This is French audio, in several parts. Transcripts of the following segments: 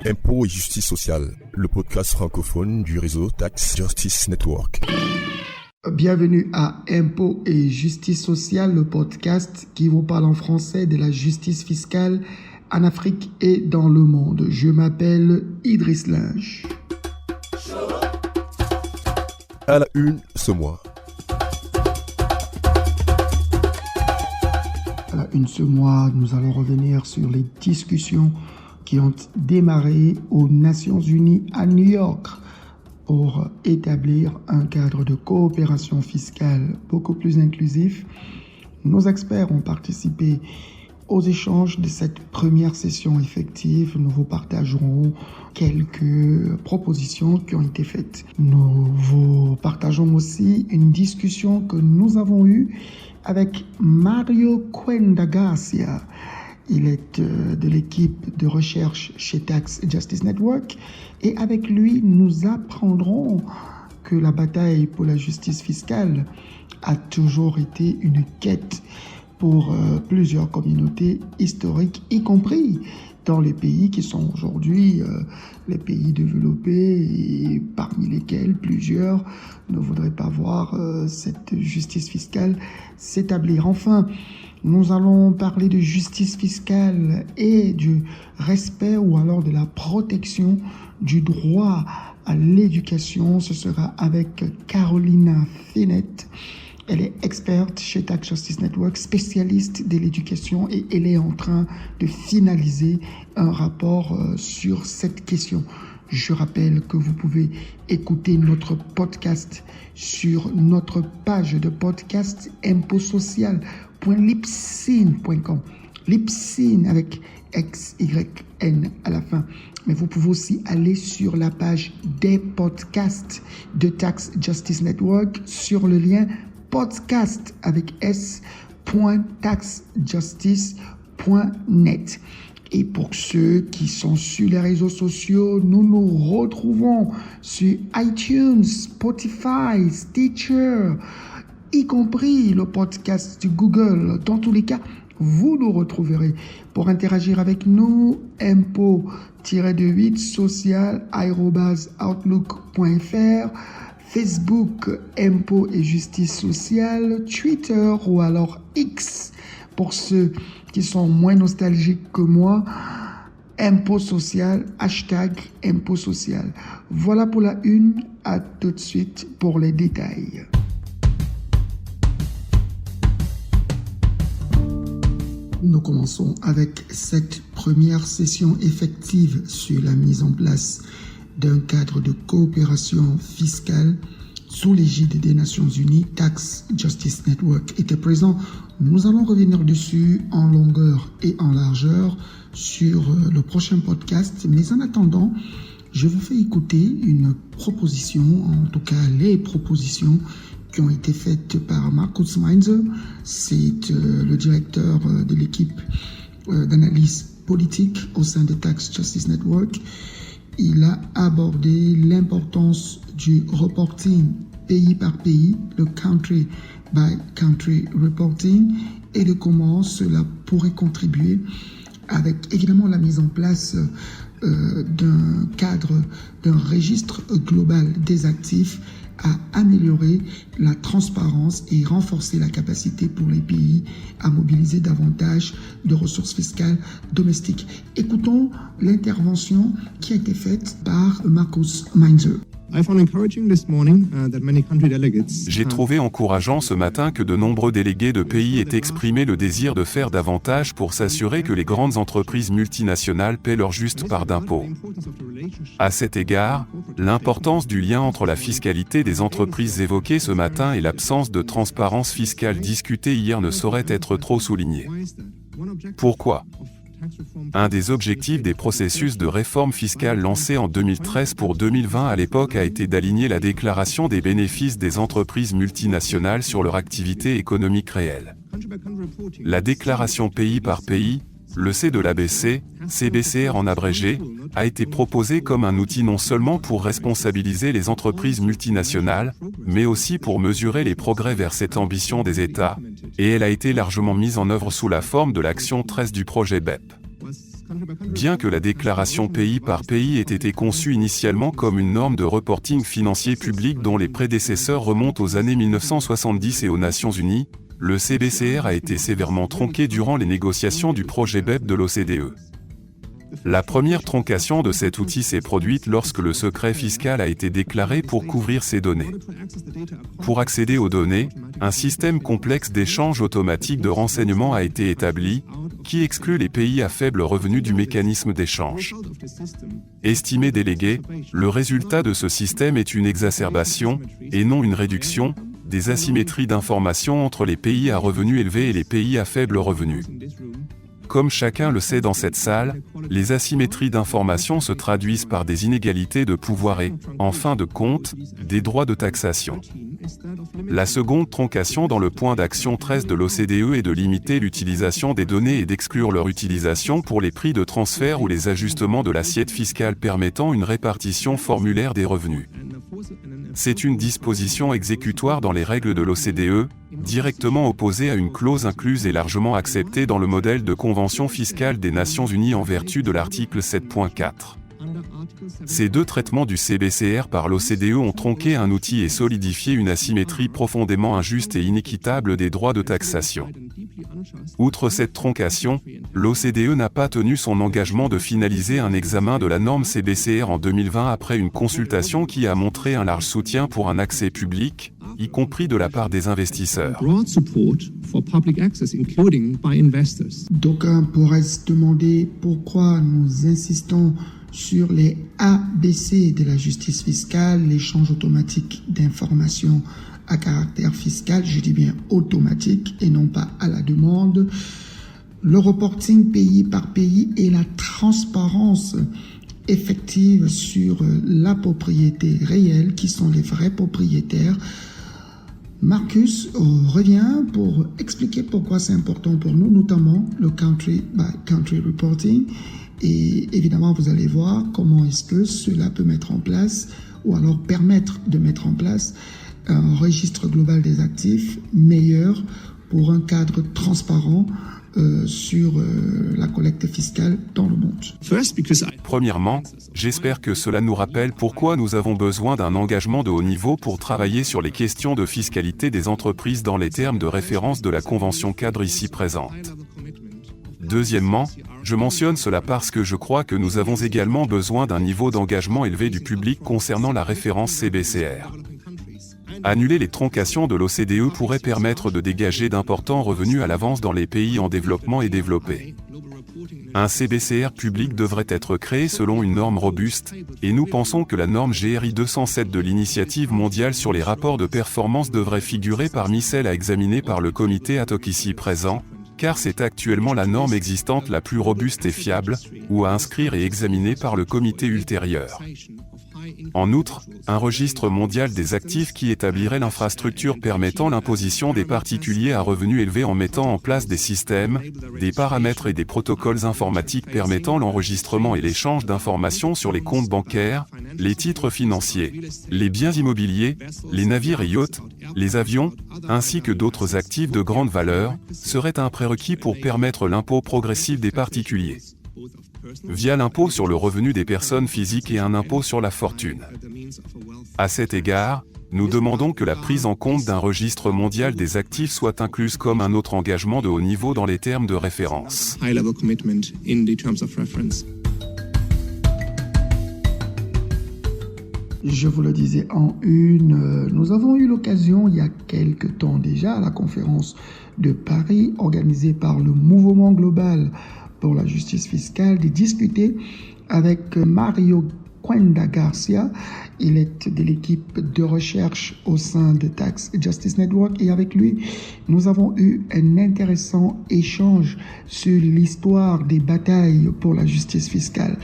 Impôts et justice sociale, le podcast francophone du réseau Tax Justice Network. Bienvenue à Impôts et justice sociale, le podcast qui vous parle en français de la justice fiscale en Afrique et dans le monde. Je m'appelle Idriss Linge. À la une ce mois. À la une ce mois, nous allons revenir sur les discussions qui ont démarré aux Nations Unies à New York pour établir un cadre de coopération fiscale beaucoup plus inclusif. Nos experts ont participé aux échanges de cette première session effective. Nous vous partagerons quelques propositions qui ont été faites. Nous vous partageons aussi une discussion que nous avons eue avec Mario Cuenda Garcia. Il est de l'équipe de recherche chez Tax Justice Network et avec lui, nous apprendrons que la bataille pour la justice fiscale a toujours été une quête pour plusieurs communautés historiques, y compris dans les pays qui sont aujourd'hui les pays développés et parmi lesquels plusieurs ne voudraient pas voir cette justice fiscale s'établir. Enfin, nous allons parler de justice fiscale et du respect ou alors de la protection du droit à l'éducation. Ce sera avec Carolina Finette. Elle est experte chez Tax Justice Network, spécialiste de l'éducation et elle est en train de finaliser un rapport sur cette question. Je rappelle que vous pouvez écouter notre podcast sur notre page de podcast impotsocial.libsyn.com. Libsyn avec XYN à la fin. Mais vous pouvez aussi aller sur la page des podcasts de Tax Justice Network sur le lien podcast avec s.taxjustice.net. Et pour ceux qui sont sur les réseaux sociaux, nous nous retrouvons sur iTunes, Spotify, Stitcher, y compris le podcast de Google. Dans tous les cas, vous nous retrouverez. Pour interagir avec nous, impôts-social@outlook.fr, Facebook, Impôts et justice sociale, Twitter ou alors X. Pour ceux qui sont moins nostalgiques que moi, Impôts social, hashtag Impôts social. Voilà pour la une, à tout de suite pour les détails. Nous commençons avec cette première session effective sur la mise en place d'un cadre de coopération fiscale sous l'égide des Nations Unies. Tax Justice Network était présent. Nous allons revenir dessus en longueur et en largeur sur le prochain podcast. Mais en attendant, je vous fais écouter une proposition, en tout cas les propositions qui ont été faites par Marcus Mainzer. C'est le directeur de l'équipe d'analyse politique au sein de Tax Justice Network. Il a abordé l'importance du reporting pays par pays, le country by country reporting, et de comment cela pourrait contribuer avec évidemment la mise en place d'un cadre, d'un registre global des actifs à améliorer la transparence et renforcer la capacité pour les pays à mobiliser davantage de ressources fiscales domestiques. Écoutons l'intervention qui a été faite par Marcus Mainzer. J'ai trouvé encourageant ce matin que de nombreux délégués de pays aient exprimé le désir de faire davantage pour s'assurer que les grandes entreprises multinationales paient leur juste part d'impôts. À cet égard, l'importance du lien entre la fiscalité des entreprises évoquée ce matin et l'absence de transparence fiscale discutée hier ne saurait être trop soulignée. Pourquoi ? Un des objectifs des processus de réforme fiscale lancés en 2013 pour 2020 à l'époque a été d'aligner la déclaration des bénéfices des entreprises multinationales sur leur activité économique réelle. La déclaration pays par pays, le C de l'ABC, CBCR en abrégé, a été proposé comme un outil non seulement pour responsabiliser les entreprises multinationales, mais aussi pour mesurer les progrès vers cette ambition des États, et elle a été largement mise en œuvre sous la forme de l'action 13 du projet BEP. Bien que la déclaration pays par pays ait été conçue initialement comme une norme de reporting financier public dont les prédécesseurs remontent aux années 1970 et aux Nations Unies, le CBCR a été sévèrement tronqué durant les négociations du projet BEP de l'OCDE. La première troncation de cet outil s'est produite lorsque le secret fiscal a été déclaré pour couvrir ces données. Pour accéder aux données, un système complexe d'échange automatique de renseignements a été établi, qui exclut les pays à faible revenu du mécanisme d'échange. Estimé délégué, le résultat de ce système est une exacerbation, et non une réduction, des asymétries d'information entre les pays à revenus élevés et les pays à faible revenu. Comme chacun le sait dans cette salle, les asymétries d'information se traduisent par des inégalités de pouvoir et, en fin de compte, des droits de taxation. La seconde troncation dans le point d'action 13 de l'OCDE est de limiter l'utilisation des données et d'exclure leur utilisation pour les prix de transfert ou les ajustements de l'assiette fiscale permettant une répartition formulaire des revenus. C'est une disposition exécutoire dans les règles de l'OCDE, directement opposée à une clause incluse et largement acceptée dans le modèle de convention fiscale des Nations Unies en vertu de l'article 7.4. Ces deux traitements du CBCR par l'OCDE ont tronqué un outil et solidifié une asymétrie profondément injuste et inéquitable des droits de taxation. Outre cette troncation, l'OCDE n'a pas tenu son engagement de finaliser un examen de la norme CBCR en 2020 après une consultation qui a montré un large soutien pour un accès public, y compris de la part des investisseurs. D'aucuns pourraient se demander pourquoi nous insistons sur les ABC de la justice fiscale, l'échange automatique d'informations à caractère fiscal, je dis bien automatique et non pas à la demande, le reporting pays par pays et la transparence effective sur la propriété réelle, qui sont les vrais propriétaires. Marcus revient pour expliquer pourquoi c'est important pour nous, notamment le country by country reporting. Et évidemment, vous allez voir comment est-ce que cela peut mettre en place, ou alors permettre de mettre en place un registre global des actifs meilleur pour un cadre transparent sur la collecte fiscale dans le monde. Premièrement, j'espère que cela nous rappelle pourquoi nous avons besoin d'un engagement de haut niveau pour travailler sur les questions de fiscalité des entreprises dans les termes de référence de la Convention cadre ici présente. Deuxièmement, je mentionne cela parce que je crois que nous avons également besoin d'un niveau d'engagement élevé du public concernant la référence CBCR. Annuler les troncations de l'OCDE pourrait permettre de dégager d'importants revenus à l'avance dans les pays en développement et développés. Un CBCR public devrait être créé selon une norme robuste, et nous pensons que la norme GRI 207 de l'Initiative mondiale sur les rapports de performance devrait figurer parmi celles à examiner par le comité ad hoc ici présent, car c'est actuellement la norme existante la plus robuste et fiable, ou à inscrire et examiner par le comité ultérieur. En outre, un registre mondial des actifs qui établirait l'infrastructure permettant l'imposition des particuliers à revenus élevés en mettant en place des systèmes, des paramètres et des protocoles informatiques permettant l'enregistrement et l'échange d'informations sur les comptes bancaires, les titres financiers, les biens immobiliers, les navires et yachts, les avions, ainsi que d'autres actifs de grande valeur, serait un prérequis pour permettre l'impôt progressif des particuliers, via l'impôt sur le revenu des personnes physiques et un impôt sur la fortune. À cet égard, nous demandons que la prise en compte d'un registre mondial des actifs soit incluse comme un autre engagement de haut niveau dans les termes de référence. Je vous le disais en une, nous avons eu l'occasion il y a quelque temps déjà à la conférence de Paris organisée par le Mouvement global pour la justice fiscale de discuter avec Mario Cuenda Garcia. Il est de l'équipe de recherche au sein de Tax Justice Network et avec lui, nous avons eu un intéressant échange sur l'histoire des batailles pour la justice fiscale.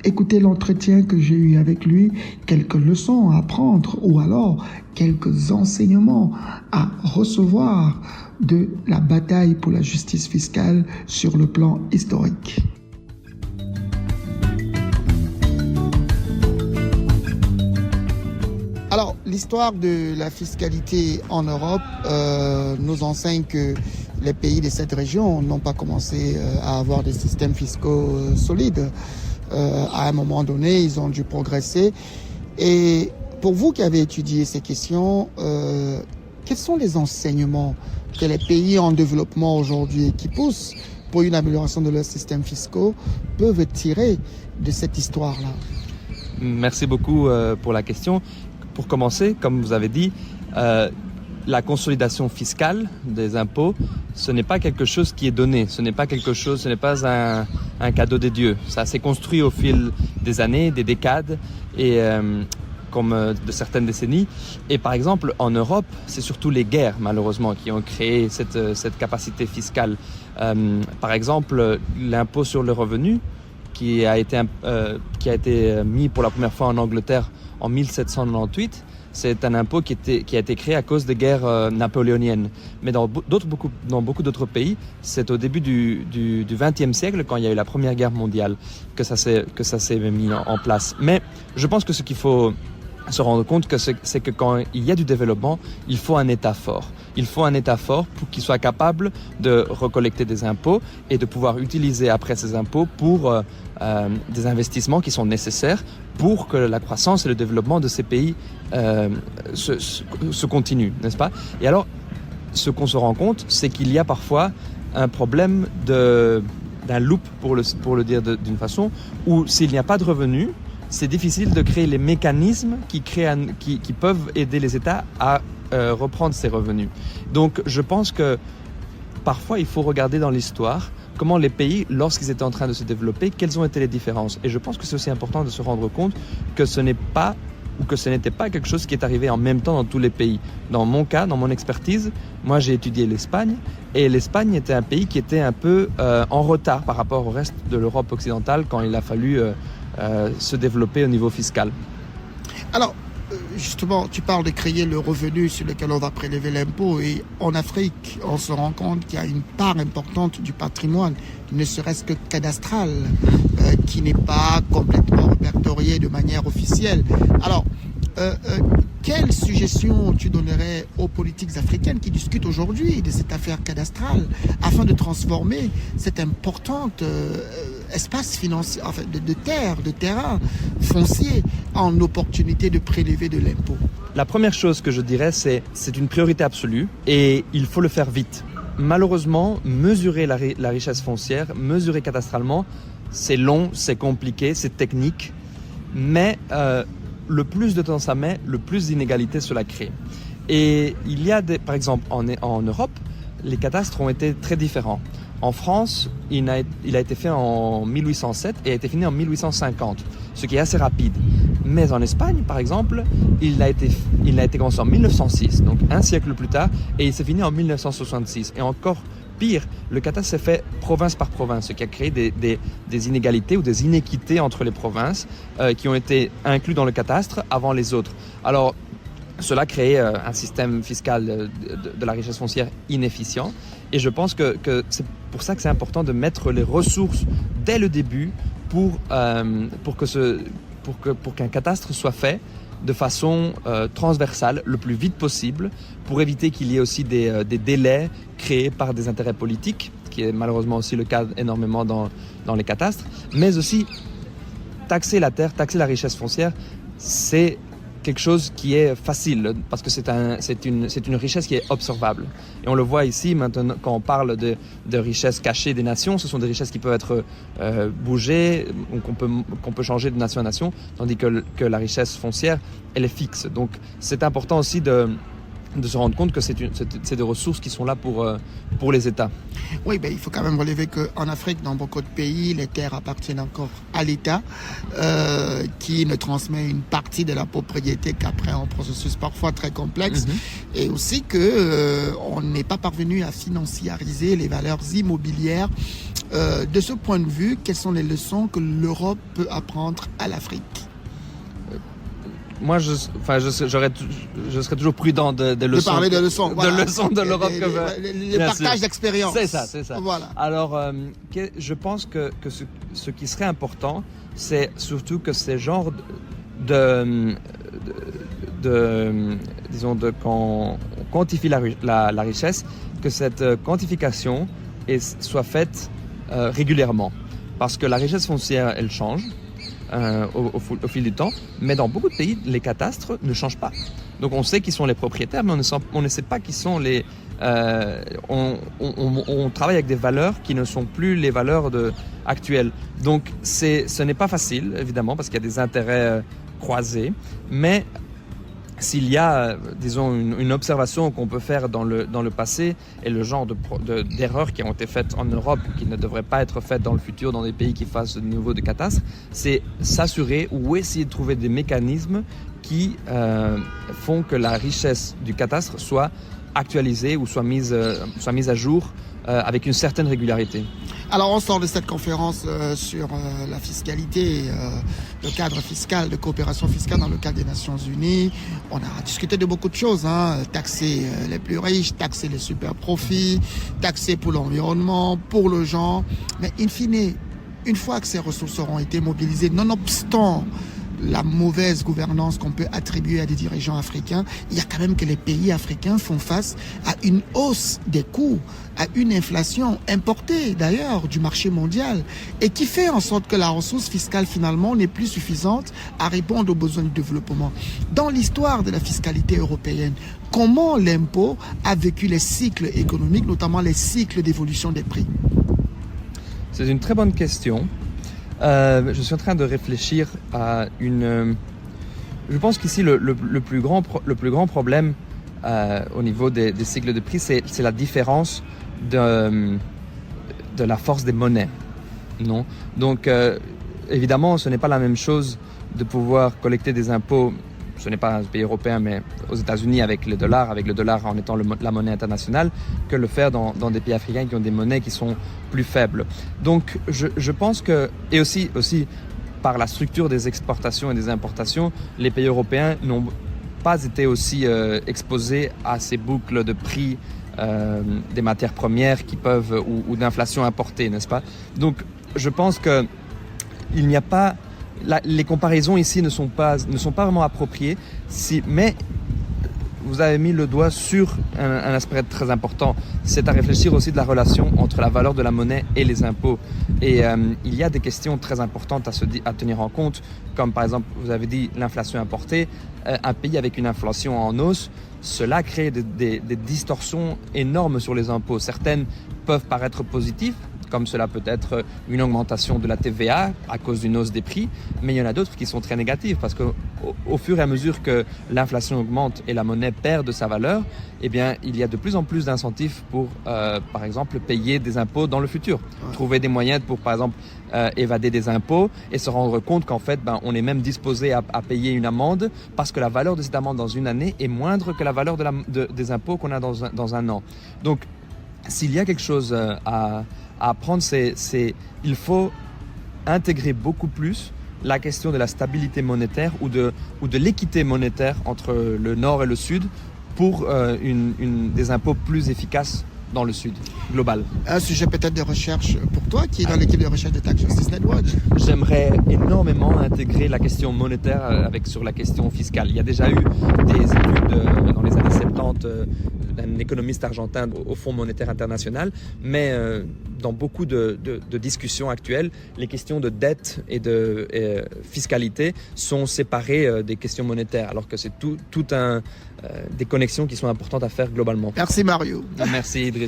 Écoutez l'entretien que j'ai eu avec lui, quelques leçons à apprendre ou alors quelques enseignements à recevoir de la bataille pour la justice fiscale sur le plan historique. Alors, l'histoire de la fiscalité en Europe nous enseigne que les pays de cette région n'ont pas commencé à avoir des systèmes fiscaux solides. À un moment donné, ils ont dû progresser. Et pour vous qui avez étudié ces questions, quels sont les enseignements que les pays en développement aujourd'hui qui poussent pour une amélioration de leurs systèmes fiscaux peuvent tirer de cette histoire-là? Merci beaucoup pour la question. Pour commencer, comme vous avez dit, la consolidation fiscale des impôts, ce n'est pas quelque chose qui est donné, ce n'est pas un cadeau des dieux. Ça s'est construit au fil des années, des décades et comme de certaines décennies. Et par exemple, en Europe, c'est surtout les guerres, malheureusement, qui ont créé cette capacité fiscale. Par exemple, l'impôt sur le revenu, qui a été mis pour la première fois en Angleterre en 1798, c'est un impôt qui a été créé à cause des guerres napoléoniennes. Mais dans beaucoup d'autres pays, c'est au début du XXe siècle, quand il y a eu la Première Guerre mondiale, que ça s'est mis en place. Mais je pense que ce qu'il faut se rendre compte, c'est que quand il y a du développement, il faut un État fort. Il faut un État fort pour qu'il soit capable de recollecter des impôts et de pouvoir utiliser après ces impôts pour des investissements qui sont nécessaires pour que la croissance et le développement de ces pays se continuent, n'est-ce pas? Et alors, ce qu'on se rend compte, c'est qu'il y a parfois un problème d'un loop, pour le dire d'une façon, où s'il n'y a pas de revenus, c'est difficile de créer les mécanismes qui peuvent aider les États à reprendre ces revenus. Donc, je pense que parfois, il faut regarder dans l'histoire comment les pays, lorsqu'ils étaient en train de se développer, quelles ont été les différences. Et je pense que c'est aussi important de se rendre compte que ce n'était pas quelque chose qui est arrivé en même temps dans tous les pays. Dans mon cas, dans mon expertise, moi j'ai étudié l'Espagne, et l'Espagne était un pays qui était un peu en retard par rapport au reste de l'Europe occidentale quand il a fallu se développer au niveau fiscal. Alors, justement, tu parles de créer le revenu sur lequel on va prélever l'impôt, et en Afrique, on se rend compte qu'il y a une part importante du patrimoine, ne serait-ce que cadastral, qui n'est pas complètement répertorié de manière officielle. Alors, quelle suggestion tu donnerais aux politiques africaines qui discutent aujourd'hui de cette affaire cadastrale afin de transformer cet important espace financier, enfin de terrain foncier en opportunité de prélever de l'impôt? La première chose que je dirais, c'est une priorité absolue et il faut le faire vite. Malheureusement, mesurer la richesse foncière, mesurer cadastralement, c'est long, c'est compliqué, c'est technique, mais le plus de temps ça met, le plus d'inégalités cela crée. Et il y a par exemple en Europe, les cadastres ont été très différents. En France, il a été fait en 1807 et a été fini en 1850, ce qui est assez rapide. Mais en Espagne, par exemple, il a été commencé en 1906, donc un siècle plus tard, et il s'est fini en 1966. Et encore pire, le cadastre s'est fait province par province, ce qui a créé des inégalités ou des inéquités entre les provinces qui ont été inclus dans le cadastre avant les autres. Alors, cela crée un système fiscal de la richesse foncière inefficient. Et je pense que c'est pour ça que c'est important de mettre les ressources dès le début pour qu'un cadastre soit fait de façon transversale, le plus vite possible, pour éviter qu'il y ait aussi des délais créés par des intérêts politiques, qui est malheureusement aussi le cas énormément dans les cadastres, mais aussi taxer la terre, taxer la richesse foncière, c'est quelque chose qui est facile, parce que c'est une richesse qui est observable. Et on le voit ici, maintenant, quand on parle de richesses cachées des nations, ce sont des richesses qui peuvent être bougées, qu'on peut changer de nation à nation, tandis que la richesse foncière, elle est fixe. Donc c'est important aussi de se rendre compte que c'est des ressources qui sont là pour les États. Oui, il faut quand même relever qu'en Afrique, dans beaucoup de pays, les terres appartiennent encore à l'État, qui ne transmet une partie de la propriété qu'après un processus parfois très complexe, et aussi qu'on n'est pas parvenu à financiariser les valeurs immobilières. De ce point de vue, quelles sont les leçons que l'Europe peut apprendre à l'Afrique? moi, je serais toujours prudent de leçons. De parler de leçons. De leçons de l'Europe. Les partages d'expérience. C'est ça. Voilà. Alors, je pense que ce qui serait important, c'est surtout que ces genres disons, quand on quantifie la richesse, que cette quantification soit faite régulièrement. Parce que la richesse foncière, elle change au fil du temps, mais dans beaucoup de pays, les cadastres ne changent pas. Donc on sait qui sont les propriétaires, mais on ne sait pas qui sont les... on travaille avec des valeurs qui ne sont plus les valeurs actuelles. Donc ce n'est pas facile, évidemment, parce qu'il y a des intérêts croisés, mais s'il y a, disons, une observation qu'on peut faire dans le passé et le genre d'erreurs qui ont été faites en Europe, qui ne devraient pas être faites dans le futur dans des pays qui fassent ce niveau de cadastre, c'est s'assurer ou essayer de trouver des mécanismes qui font que la richesse du cadastre soit actualisée ou soit mise à jour avec une certaine régularité. Alors on sort de cette conférence sur la fiscalité, le cadre fiscal, de coopération fiscale dans le cadre des Nations Unies. On a discuté de beaucoup de choses, taxer les plus riches, taxer les super profits, taxer pour l'environnement, pour le genre. Mais in fine, une fois que ces ressources auront été mobilisées, nonobstant la mauvaise gouvernance qu'on peut attribuer à des dirigeants africains, il y a quand même que les pays africains font face à une hausse des coûts, à une inflation importée d'ailleurs du marché mondial et qui fait en sorte que la ressource fiscale finalement n'est plus suffisante à répondre aux besoins du développement. Dans l'histoire de la fiscalité européenne, comment l'impôt a vécu les cycles économiques, notamment les cycles d'évolution des prix? C'est une très bonne question. Je suis en train de réfléchir à une... Je pense qu'ici, le plus grand problème au niveau des cycles de prix, c'est la différence de la force des monnaies. Non? Donc, évidemment, ce n'est pas la même chose de pouvoir collecter des impôts. Ce n'est pas un pays européen, mais aux États-Unis avec le dollar en étant la monnaie internationale, que le faire dans des pays africains qui ont des monnaies qui sont plus faibles. Donc je pense que, et aussi par la structure des exportations et des importations, les pays européens n'ont pas été aussi exposés à ces boucles de prix des matières premières qui peuvent, ou d'inflation importée, n'est-ce pas? Donc je pense que il n'y a pas... les comparaisons ici ne sont pas vraiment appropriées, mais vous avez mis le doigt sur un aspect très important, c'est à réfléchir aussi de la relation entre la valeur de la monnaie et les impôts. Et il y a des questions très importantes à tenir en compte, comme par exemple, vous avez dit l'inflation importée, un pays avec une inflation en hausse, cela crée des distorsions énormes sur les impôts. Certaines peuvent paraître positives, comme cela peut être une augmentation de la TVA à cause d'une hausse des prix, mais il y en a d'autres qui sont très négatives parce qu'au fur et à mesure que l'inflation augmente et la monnaie perd de sa valeur, eh bien, il y a de plus en plus d'incentifs pour, par exemple, payer des impôts dans le futur. Ouais. Trouver des moyens pour, par exemple, évader des impôts et se rendre compte qu'en fait, on est même disposé à payer une amende parce que la valeur de cette amende dans une année est moindre que la valeur des impôts qu'on a dans un an. Donc, s'il y a quelque chose à apprendre, il faut intégrer beaucoup plus la question de la stabilité monétaire ou de l'équité monétaire entre le nord et le sud pour des impôts plus efficaces dans le sud, global. Un sujet peut-être de recherche pour toi, qui est dans l'équipe de recherche de Tax Justice Network. J'aimerais énormément intégrer la question monétaire sur la question fiscale. Il y a déjà eu des études dans les années 70 d'un économiste argentin au Fonds monétaire international, mais dans beaucoup de discussions actuelles, les questions de dette et de fiscalité sont séparées des questions monétaires, alors que c'est tout des connexions qui sont importantes à faire globalement. Merci Mario. Merci Idriss.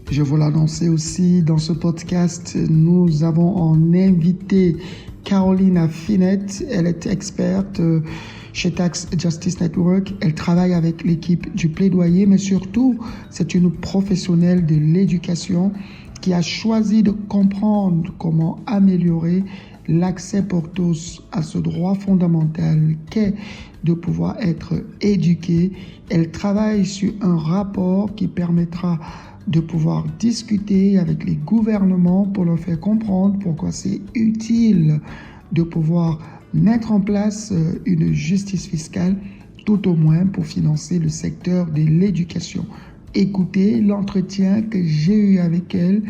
Je vous l'annonçais aussi dans ce podcast, nous avons en invité Carolina Finette. Elle est experte chez Tax Justice Network. Elle travaille avec l'équipe du plaidoyer, mais surtout, c'est une professionnelle de l'éducation qui a choisi de comprendre comment améliorer l'accès pour tous à ce droit fondamental qu'est de pouvoir être éduqué. Elle travaille sur un rapport qui permettra de pouvoir discuter avec les gouvernements pour leur faire comprendre pourquoi c'est utile de pouvoir mettre en place une justice fiscale, tout au moins pour financer le secteur de l'éducation. Écoutez l'entretien que j'ai eu avec elle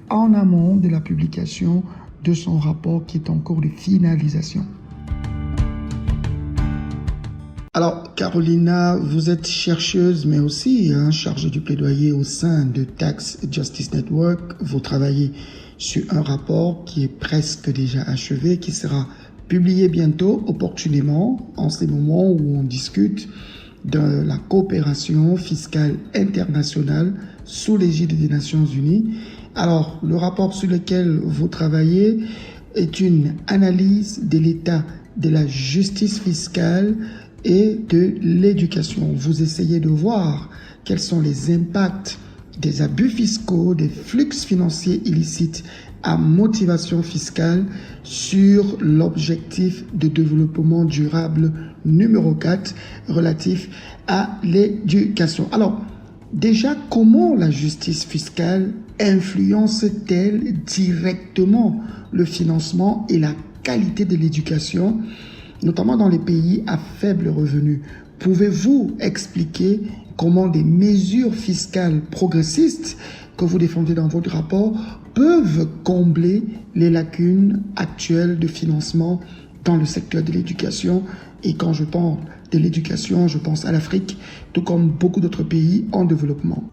en amont de la publication de son rapport qui est en cours de finalisation. Alors, Carolina, vous êtes chercheuse, mais aussi chargée du plaidoyer au sein de Tax Justice Network. Vous travaillez sur un rapport qui est presque déjà achevé, qui sera publié bientôt, opportunément, en ces moments où on discute de la coopération fiscale internationale sous l'égide des Nations Unies. Alors, le rapport sur lequel vous travaillez est une analyse de l'état de la justice fiscale et de l'éducation. Vous essayez de voir quels sont les impacts des abus fiscaux, des flux financiers illicites à motivation fiscale sur l'objectif de développement durable numéro 4 relatif à l'éducation. Alors, déjà, comment la justice fiscale influence-t-elle directement le financement et la qualité de l'éducation, notamment dans les pays à faible revenu? Pouvez-vous expliquer comment des mesures fiscales progressistes que vous défendez dans votre rapport peuvent combler les lacunes actuelles de financement dans le secteur de l'éducation? Et quand je parle de l'éducation, je pense à l'Afrique, tout comme beaucoup d'autres pays en développement.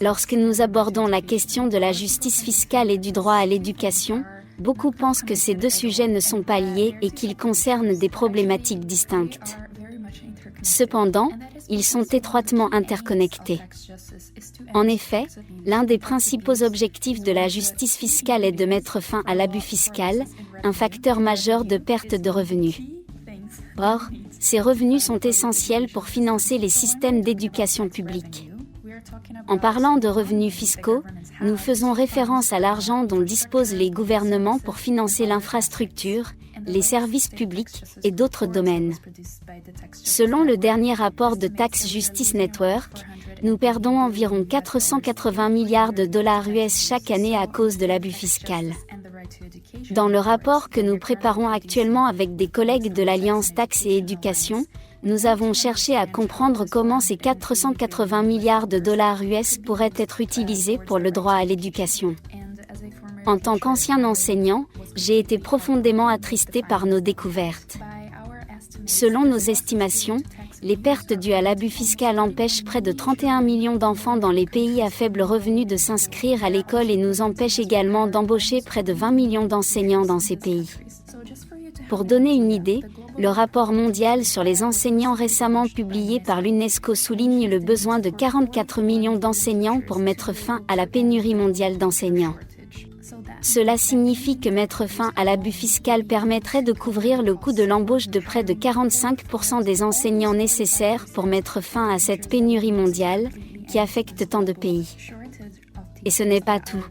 Lorsque nous abordons la question de la justice fiscale et du droit à l'éducation, beaucoup pensent que ces deux sujets ne sont pas liés et qu'ils concernent des problématiques distinctes. Cependant, ils sont étroitement interconnectés. En effet, l'un des principaux objectifs de la justice fiscale est de mettre fin à l'abus fiscal, un facteur majeur de perte de revenus. Or, ces revenus sont essentiels pour financer les systèmes d'éducation publique. En parlant de revenus fiscaux, nous faisons référence à l'argent dont disposent les gouvernements pour financer l'infrastructure, les services publics et d'autres domaines. Selon le dernier rapport de Tax Justice Network, nous perdons environ 480 milliards de dollars US chaque année à cause de l'abus fiscal. Dans le rapport que nous préparons actuellement avec des collègues de l'Alliance Taxe et Éducation, nous avons cherché à comprendre comment ces 480 milliards de dollars US pourraient être utilisés pour le droit à l'éducation. En tant qu'ancien enseignant, j'ai été profondément attristé par nos découvertes. Selon nos estimations, les pertes dues à l'abus fiscal empêchent près de 31 millions d'enfants dans les pays à faible revenu de s'inscrire à l'école et nous empêchent également d'embaucher près de 20 millions d'enseignants dans ces pays. Pour donner une idée, le rapport mondial sur les enseignants récemment publié par l'UNESCO souligne le besoin de 44 millions d'enseignants pour mettre fin à la pénurie mondiale d'enseignants. Cela signifie que mettre fin à l'abus fiscal permettrait de couvrir le coût de l'embauche de près de 45% des enseignants nécessaires pour mettre fin à cette pénurie mondiale, qui affecte tant de pays. Et ce n'est pas tout.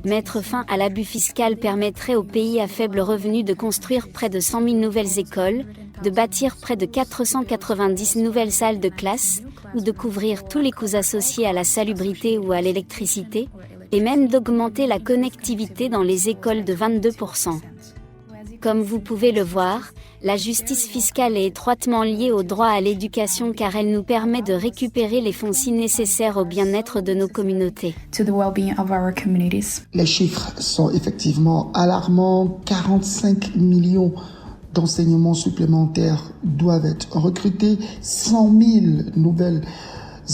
Mettre fin à l'abus fiscal permettrait aux pays à faible revenu de construire près de 100 000 nouvelles écoles, de bâtir près de 490 nouvelles salles de classe, ou de couvrir tous les coûts associés à la salubrité ou à l'électricité, et même d'augmenter la connectivité dans les écoles de 22%. Comme vous pouvez le voir, la justice fiscale est étroitement liée au droit à l'éducation car elle nous permet de récupérer les fonds si nécessaires au bien-être de nos communautés. Les chiffres sont effectivement alarmants. 45 millions d'enseignements supplémentaires doivent être recrutés, 100 000 nouvelles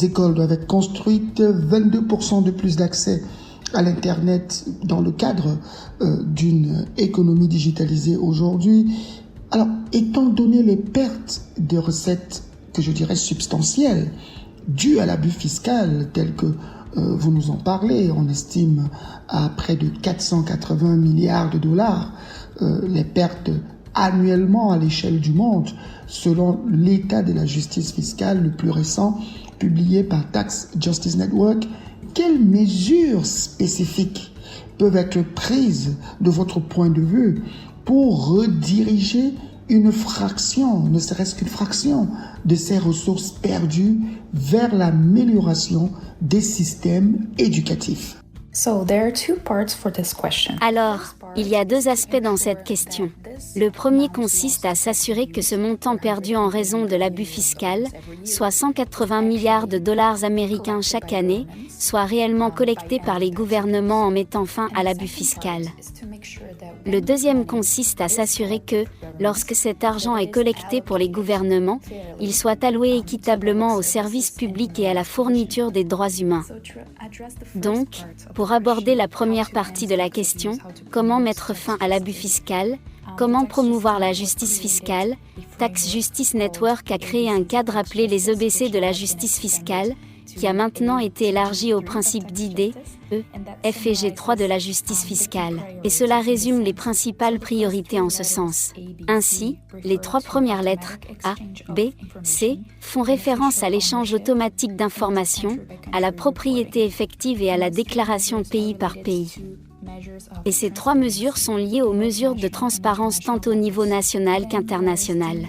écoles doivent être construites, 22% de plus d'accès à l'Internet dans le cadre d'une économie digitalisée aujourd'hui. Alors, étant donné les pertes de recettes que je dirais substantielles dues à l'abus fiscal tel que vous nous en parlez, on estime à près de 480 milliards de dollars les pertes annuellement à l'échelle du monde selon l'état de la justice fiscale le plus récent publié par Tax Justice Network. Quelles mesures spécifiques peuvent être prises de votre point de vue pour rediriger une fraction, ne serait-ce qu'une fraction de ces ressources perdues vers l'amélioration des systèmes éducatifs? Alors, il y a deux aspects dans cette question. Le premier consiste à s'assurer que ce montant perdu en raison de l'abus fiscal, soit 180 milliards de dollars américains chaque année, soit réellement collecté par les gouvernements en mettant fin à l'abus fiscal. Le deuxième consiste à s'assurer que, lorsque cet argent est collecté pour les gouvernements, il soit alloué équitablement aux services publics et à la fourniture des droits humains. Donc, pour aborder la première partie de la question, comment mettre fin à l'abus fiscal, comment promouvoir la justice fiscale, Tax Justice Network a créé un cadre appelé les EBC de la justice fiscale, qui a maintenant été élargi au principe d'ID, E, F et G3 de la justice fiscale. Et cela résume les principales priorités en ce sens. Ainsi, les 3 premières lettres, A, B, C, font référence à l'échange automatique d'informations, à la propriété effective et à la déclaration pays par pays. Et ces 3 mesures sont liées aux mesures de transparence tant au niveau national qu'international.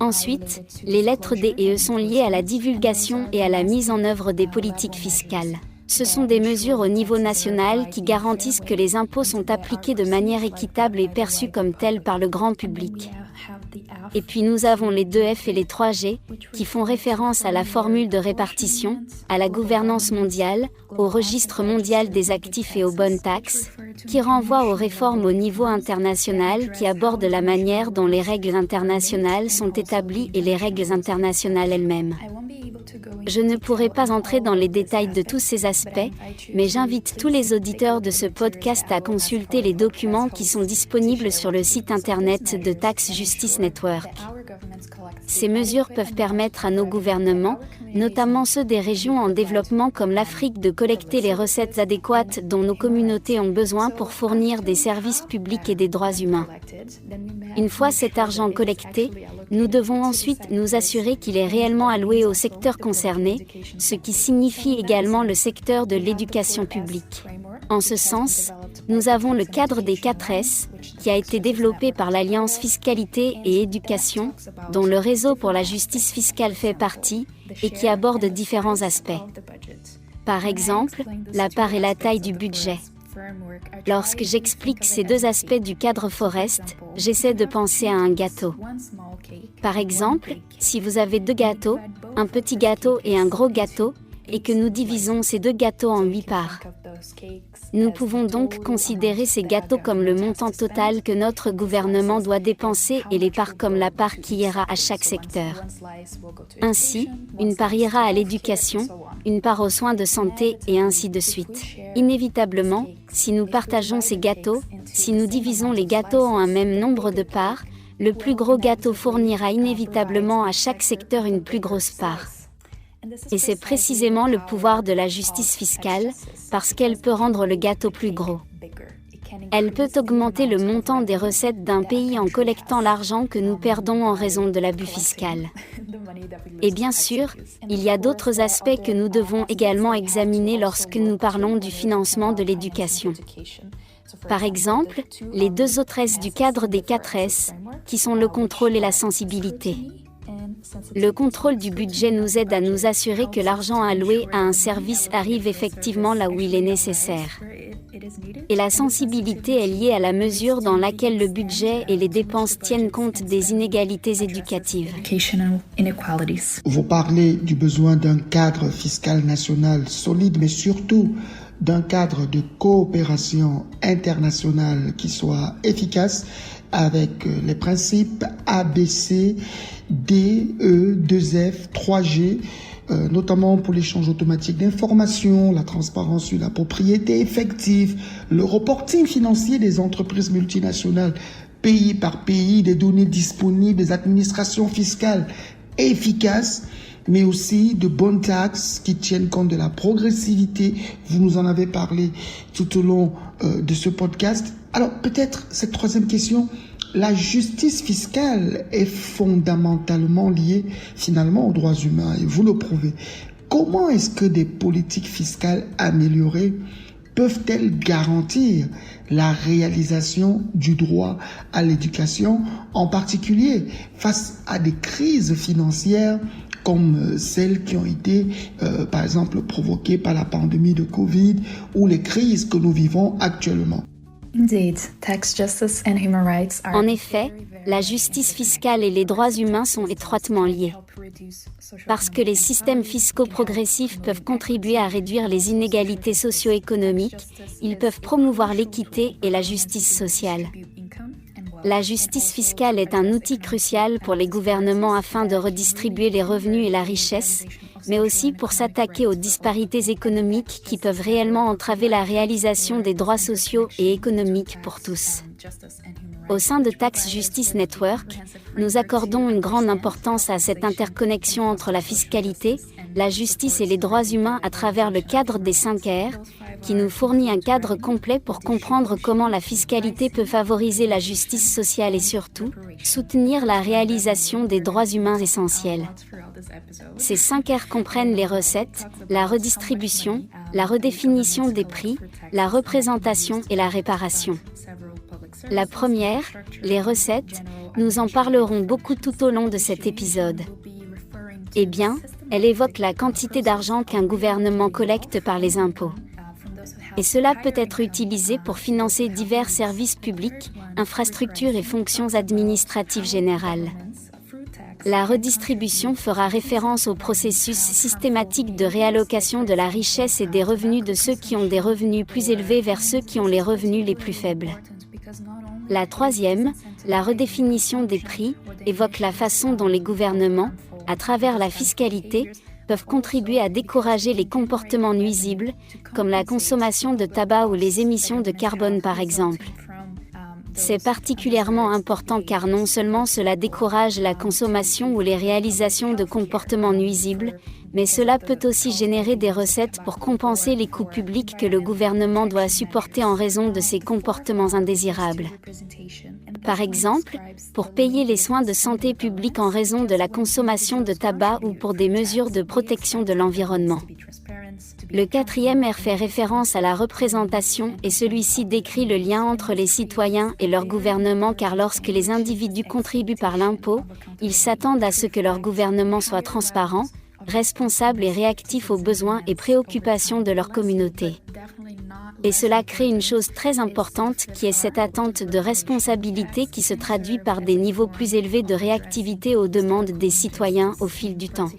Ensuite, les lettres D et E sont liées à la divulgation et à la mise en œuvre des politiques fiscales. Ce sont des mesures au niveau national qui garantissent que les impôts sont appliqués de manière équitable et perçus comme tels par le grand public. Et puis nous avons les 2F et les 3G, qui font référence à la formule de répartition, à la gouvernance mondiale, au registre mondial des actifs et aux bonnes taxes, qui renvoient aux réformes au niveau international qui abordent la manière dont les règles internationales sont établies et les règles internationales elles-mêmes. Je ne pourrai pas entrer dans les détails de tous ces aspects, mais j'invite tous les auditeurs de ce podcast à consulter les documents qui sont disponibles sur le site internet de Tax Justice Network. Ces mesures peuvent permettre à nos gouvernements, notamment ceux des régions en développement comme l'Afrique, de collecter les recettes adéquates dont nos communautés ont besoin pour fournir des services publics et des droits humains. Une fois cet argent collecté, nous devons ensuite nous assurer qu'il est réellement alloué au secteur concerné, ce qui signifie également le secteur de l'éducation publique. En ce sens, nous avons le cadre des 4S, qui a été développé par l'Alliance Fiscalité et Éducation, dont le réseau pour la justice fiscale fait partie, et qui aborde différents aspects. Par exemple, la part et la taille du budget. Lorsque j'explique ces 2 aspects du cadre Forest, j'essaie de penser à un gâteau. Par exemple, si vous avez 2 gâteaux, un petit gâteau et un gros gâteau, et que nous divisons ces 2 gâteaux en 8 parts. Nous pouvons donc considérer ces gâteaux comme le montant total que notre gouvernement doit dépenser et les parts comme la part qui ira à chaque secteur. Ainsi, une part ira à l'éducation, une part aux soins de santé et ainsi de suite. Inévitablement, si nous partageons ces gâteaux, si nous divisons les gâteaux en un même nombre de parts, le plus gros gâteau fournira inévitablement à chaque secteur une plus grosse part. Et c'est précisément le pouvoir de la justice fiscale, parce qu'elle peut rendre le gâteau plus gros. Elle peut augmenter le montant des recettes d'un pays en collectant l'argent que nous perdons en raison de l'abus fiscal. Et bien sûr, il y a d'autres aspects que nous devons également examiner lorsque nous parlons du financement de l'éducation. Par exemple, les 2 autres S du cadre des 4 S, qui sont le contrôle et la sensibilité. Le contrôle du budget nous aide à nous assurer que l'argent alloué à un service arrive effectivement là où il est nécessaire. Et la sensibilité est liée à la mesure dans laquelle le budget et les dépenses tiennent compte des inégalités éducatives. Vous parlez du besoin d'un cadre fiscal national solide, mais surtout d'un cadre de coopération internationale qui soit efficace avec les principes ABC, D, E, 2F, 3G, notamment pour l'échange automatique d'informations, la transparence sur la propriété effective, le reporting financier des entreprises multinationales, pays par pays, des données disponibles, des administrations fiscales efficaces, mais aussi de bonnes taxes qui tiennent compte de la progressivité. Vous nous en avez parlé tout au long de ce podcast. Alors peut-être cette 3e question, la justice fiscale est fondamentalement liée finalement aux droits humains et vous le prouvez. Comment est-ce que des politiques fiscales améliorées peuvent-elles garantir la réalisation du droit à l'éducation, en particulier face à des crises financières comme celles qui ont été, par exemple, provoquées par la pandémie de Covid ou les crises que nous vivons actuellement? En effet, la justice fiscale et les droits humains sont étroitement liés. Parce que les systèmes fiscaux progressifs peuvent contribuer à réduire les inégalités socio-économiques, ils peuvent promouvoir l'équité et la justice sociale. La justice fiscale est un outil crucial pour les gouvernements afin de redistribuer les revenus et la richesse, mais aussi pour s'attaquer aux disparités économiques qui peuvent réellement entraver la réalisation des droits sociaux et économiques pour tous. Au sein de Tax Justice Network, nous accordons une grande importance à cette interconnexion entre la fiscalité, la justice et les droits humains à travers le cadre des 5 R, qui nous fournit un cadre complet pour comprendre comment la fiscalité peut favoriser la justice sociale et surtout, soutenir la réalisation des droits humains essentiels. Ces 5 R comprennent les recettes, la redistribution, la redéfinition des prix, la représentation et la réparation. La première, les recettes, nous en parlerons beaucoup tout au long de cet épisode. Eh bien, elle évoque la quantité d'argent qu'un gouvernement collecte par les impôts. Et cela peut être utilisé pour financer divers services publics, infrastructures et fonctions administratives générales. La redistribution fera référence au processus systématique de réallocation de la richesse et des revenus de ceux qui ont des revenus plus élevés vers ceux qui ont les revenus les plus faibles. La troisième, la redéfinition des prix, évoque la façon dont les gouvernements, à travers la fiscalité, peuvent contribuer à décourager les comportements nuisibles, comme la consommation de tabac ou les émissions de carbone par exemple. C'est particulièrement important car non seulement cela décourage la consommation ou les réalisations de comportements nuisibles, mais cela peut aussi générer des recettes pour compenser les coûts publics que le gouvernement doit supporter en raison de ces comportements indésirables. Par exemple, pour payer les soins de santé publique en raison de la consommation de tabac ou pour des mesures de protection de l'environnement. Le 4e R fait référence à la représentation et celui-ci décrit le lien entre les citoyens et leur gouvernement car lorsque les individus contribuent par l'impôt, ils s'attendent à ce que leur gouvernement soit transparent, responsable et réactif aux besoins et préoccupations de leur communauté. Et cela crée une chose très importante qui est cette attente de responsabilité qui se traduit par des niveaux plus élevés de réactivité aux demandes des citoyens au fil du temps.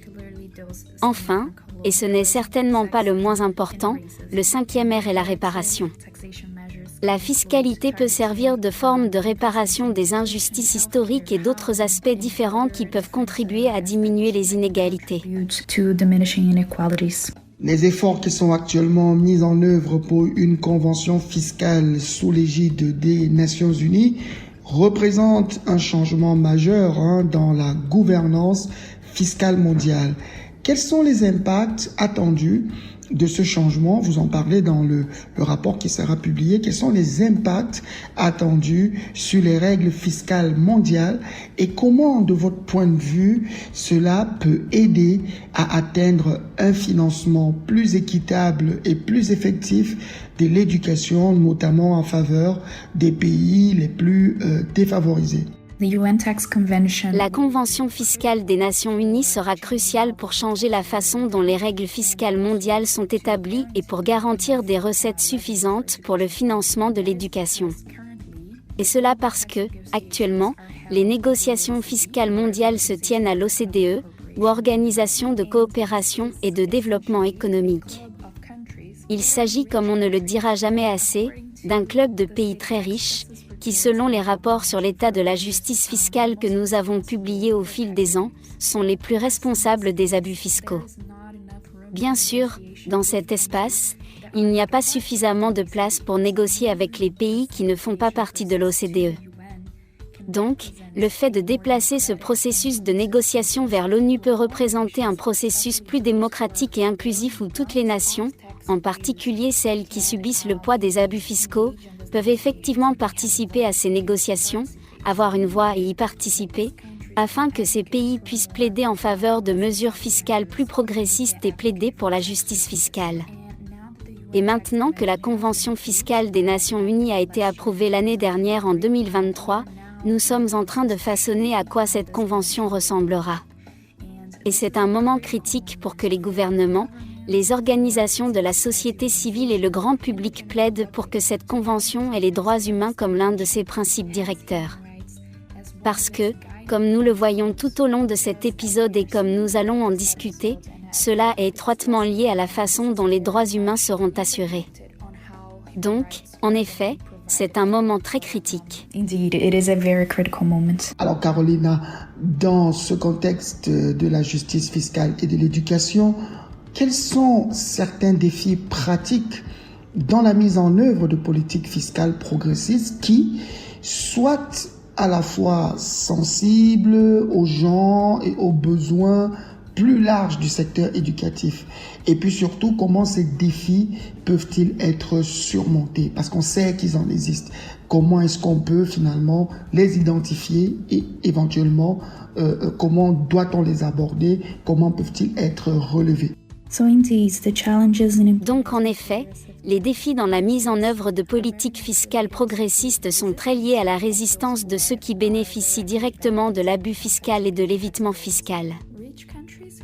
Enfin, et ce n'est certainement pas le moins important, le 5e R est la réparation. La fiscalité peut servir de forme de réparation des injustices historiques et d'autres aspects différents qui peuvent contribuer à diminuer les inégalités. Les efforts qui sont actuellement mis en œuvre pour une convention fiscale sous l'égide des Nations Unies représentent un changement majeur dans la gouvernance fiscale mondiale. Quels sont les impacts attendus de ce changement? Vous en parlez dans le rapport qui sera publié. Quels sont les impacts attendus sur les règles fiscales mondiales et comment, de votre point de vue, cela peut aider à atteindre un financement plus équitable et plus effectif de l'éducation, notamment en faveur des pays les plus défavorisés? La Convention fiscale des Nations Unies sera cruciale pour changer la façon dont les règles fiscales mondiales sont établies et pour garantir des recettes suffisantes pour le financement de l'éducation. Et cela parce que, actuellement, les négociations fiscales mondiales se tiennent à l'OCDE, ou Organisation de coopération et de développement économique. Il s'agit, comme on ne le dira jamais assez, d'un club de pays très riches, qui selon les rapports sur l'état de la justice fiscale que nous avons publiés au fil des ans, sont les plus responsables des abus fiscaux. Bien sûr, dans cet espace, il n'y a pas suffisamment de place pour négocier avec les pays qui ne font pas partie de l'OCDE. Donc, le fait de déplacer ce processus de négociation vers l'ONU peut représenter un processus plus démocratique et inclusif où toutes les nations, en particulier celles qui subissent le poids des abus fiscaux, peuvent effectivement participer à ces négociations, avoir une voix et y participer, afin que ces pays puissent plaider en faveur de mesures fiscales plus progressistes et plaider pour la justice fiscale. Et maintenant que la Convention fiscale des Nations Unies a été approuvée l'année dernière en 2023, nous sommes en train de façonner à quoi cette convention ressemblera. Et c'est un moment critique pour que les gouvernements, les organisations de la société civile et le grand public plaident pour que cette convention ait les droits humains comme l'un de ses principes directeurs. Parce que, comme nous le voyons tout au long de cet épisode et comme nous allons en discuter, cela est étroitement lié à la façon dont les droits humains seront assurés. Donc, en effet, c'est un moment très critique. Indeed, it is a very critical moment. Alors Carolina, dans ce contexte de la justice fiscale et de l'éducation, quels sont certains défis pratiques dans la mise en œuvre de politiques fiscales progressistes qui soient à la fois sensibles aux gens et aux besoins plus larges du secteur éducatif? Et puis surtout, comment ces défis peuvent-ils être surmontés? Parce qu'on sait qu'ils en existent. Comment est-ce qu'on peut finalement les identifier et éventuellement, comment doit-on les aborder? Comment peuvent-ils être relevés? Donc en effet, les défis dans la mise en œuvre de politiques fiscales progressistes sont très liés à la résistance de ceux qui bénéficient directement de l'abus fiscal et de l'évitement fiscal.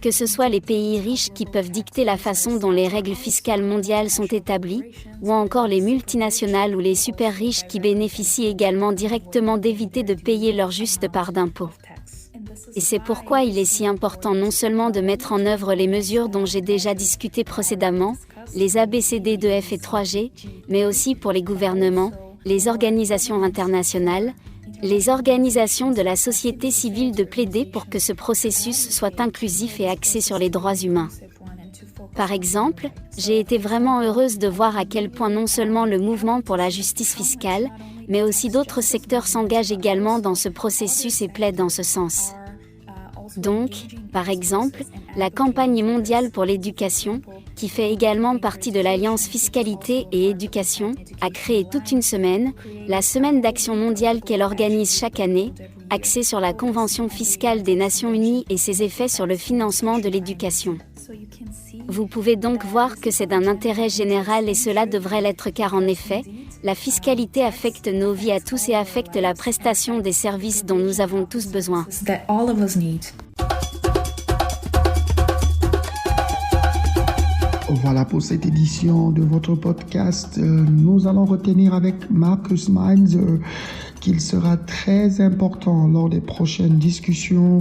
Que ce soit les pays riches qui peuvent dicter la façon dont les règles fiscales mondiales sont établies, ou encore les multinationales ou les super riches qui bénéficient également directement d'éviter de payer leur juste part d'impôts. Et c'est pourquoi il est si important non seulement de mettre en œuvre les mesures dont j'ai déjà discuté précédemment, les ABCD, 2F et 3G, mais aussi pour les gouvernements, les organisations internationales, les organisations de la société civile de plaider pour que ce processus soit inclusif et axé sur les droits humains. Par exemple, j'ai été vraiment heureuse de voir à quel point non seulement le mouvement pour la justice fiscale, mais aussi d'autres secteurs s'engagent également dans ce processus et plaident dans ce sens. Donc, par exemple, la campagne mondiale pour l'éducation, qui fait également partie de l'Alliance Fiscalité et Éducation, a créé toute une semaine, la Semaine d'action mondiale qu'elle organise chaque année, axée sur la Convention fiscale des Nations Unies et ses effets sur le financement de l'éducation. Vous pouvez donc voir que c'est d'un intérêt général et cela devrait l'être car en effet, la fiscalité affecte nos vies à tous et affecte la prestation des services dont nous avons tous besoin. Voilà pour cette édition de votre podcast. Nous allons retenir avec Marcus Mines qu'il sera très important lors des prochaines discussions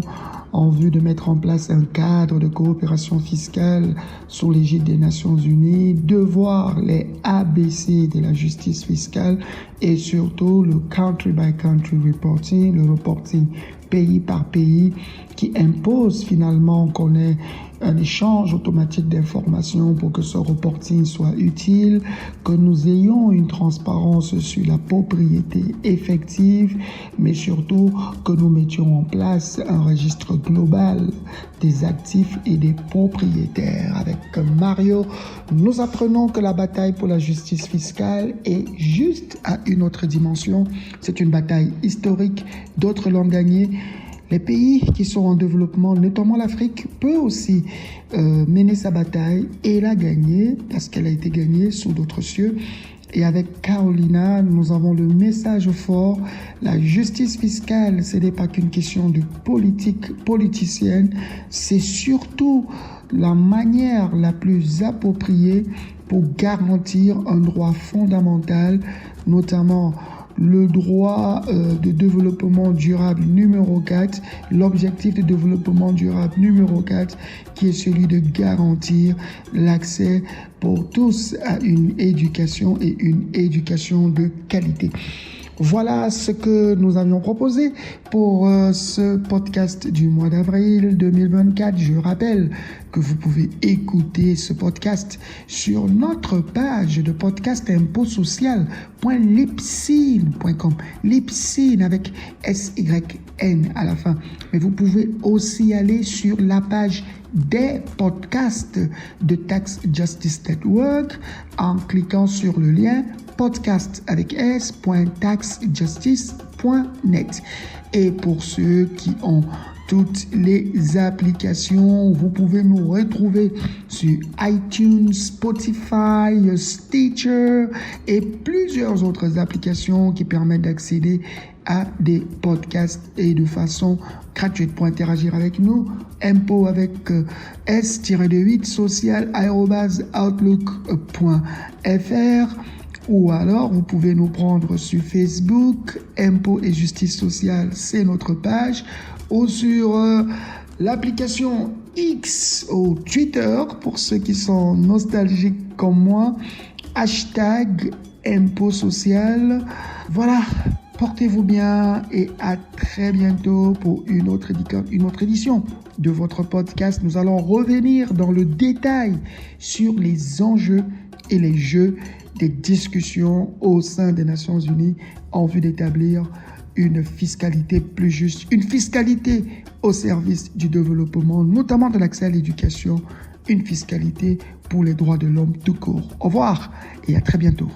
en vue de mettre en place un cadre de coopération fiscale sous l'égide des Nations Unies, de voir les ABC de la justice fiscale et surtout le country by country reporting, le reporting pays par pays qui impose finalement qu'on ait un échange automatique d'informations pour que ce reporting soit utile, que nous ayons une transparence sur la propriété effective, mais surtout que nous mettions en place un registre global des actifs et des propriétaires. Avec Mario, nous apprenons que la bataille pour la justice fiscale est juste à une autre dimension. C'est une bataille historique, d'autres l'ont gagnée. Les pays qui sont en développement, notamment l'Afrique, peut aussi mener sa bataille et la gagner parce qu'elle a été gagnée sous d'autres cieux. Et avec Carolina, nous avons le message fort. La justice fiscale, ce n'est pas qu'une question de politique politicienne, c'est surtout la manière la plus appropriée pour garantir un droit fondamental, notamment le droit de développement durable numéro 4, l'objectif de développement durable numéro 4, qui est celui de garantir l'accès pour tous à une éducation et une éducation de qualité. Voilà ce que nous avions proposé pour ce podcast du mois d'avril 2024. Je rappelle que vous pouvez écouter ce podcast sur notre page de podcast impotsocial.libsyn.com. Libsyn avec SYN à la fin. Mais vous pouvez aussi aller sur la page des podcasts de Tax Justice Network en cliquant sur le lien podcast avec s.taxjustice.net. Et pour ceux qui ont toutes les applications. Vous pouvez nous retrouver sur iTunes, Spotify, Stitcher et plusieurs autres applications qui permettent d'accéder à des podcasts et de façon gratuite. Pour interagir avec nous, impôt avec s-8 social@outlook.fr, ou alors vous pouvez nous prendre sur Facebook, Impôt et Justice Sociale, c'est notre page, ou sur l'application X ou Twitter pour ceux qui sont nostalgiques comme moi, hashtag Impôt Social. Voilà. Portez-vous bien et à très bientôt pour une autre édition de votre podcast. Nous allons revenir dans le détail sur les enjeux et les jeux des discussions au sein des Nations Unies en vue d'établir une fiscalité plus juste, une fiscalité au service du développement, notamment de l'accès à l'éducation, une fiscalité pour les droits de l'homme tout court. Au revoir et à très bientôt.